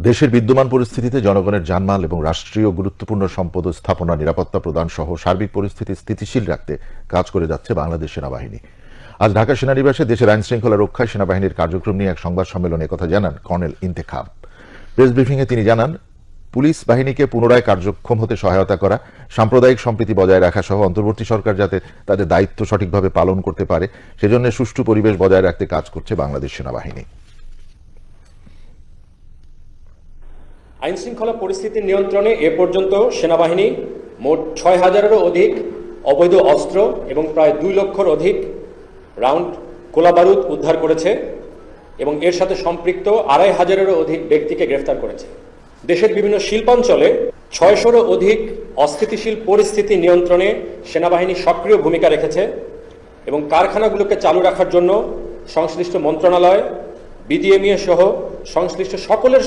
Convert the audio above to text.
দেশের বিদ্যমান পরিস্থিতিতে জনগণের জানমাল এবং রাষ্ট্রীয় গুরুত্বপূর্ণ সম্পদ ও স্থাপনা নিরাপত্তা প্রদান সহ সার্বিক পরিস্থিতি স্থিতিশীল রাখতে কাজ করে যাচ্ছে বাংলাদেশ সেনাবাহিনী। আজ ঢাকা সেনানিবাসে দেশের আইন শৃঙ্খলা রক্ষায় সেনাবাহিনীর কার্যক্রম নিয়ে এক সংবাদ সম্মেলনে একথা জানান কর্নেল ইন্তেখাব। প্রেস ব্রিফিংয়ে তিনি জানান, পুলিশ বাহিনীকে পুনরায় কার্যক্ষম হতে সহায়তা করা, সাম্প্রদায়িক সম্প্রীতি বজায় রাখা সহ অন্তর্বর্তী সরকার যাতে তাদের দায়িত্ব সঠিকভাবে পালন করতে পারে সেজন্য সুষ্ঠু পরিবেশ বজায় রাখতে কাজ করছে বাংলাদেশ সেনাবাহিনী। আইন শৃঙ্খলা পরিস্থিতি নিয়ন্ত্রণে এ পর্যন্ত সেনাবাহিনী মোট ৬,০০০-এরও অধিক অবৈধ অস্ত্র এবং প্রায় ২ লক্ষর অধিক রাউন্ড গোলাবারুদ উদ্ধার করেছে এবং এর সাথে সম্পৃক্ত ২৫০০-এরও অধিক ব্যক্তিকে গ্রেফতার করেছে। দেশের বিভিন্ন শিল্পাঞ্চলে ৬০০-রও অধিক অস্থিতিশীল পরিস্থিতি নিয়ন্ত্রণে সেনাবাহিনী সক্রিয় ভূমিকা রেখেছে এবং কারখানাগুলোকে চালু রাখার জন্য সংশ্লিষ্ট মন্ত্রণালয়, বিডিএমইএ সহ সংশ্লিষ্ট সকলের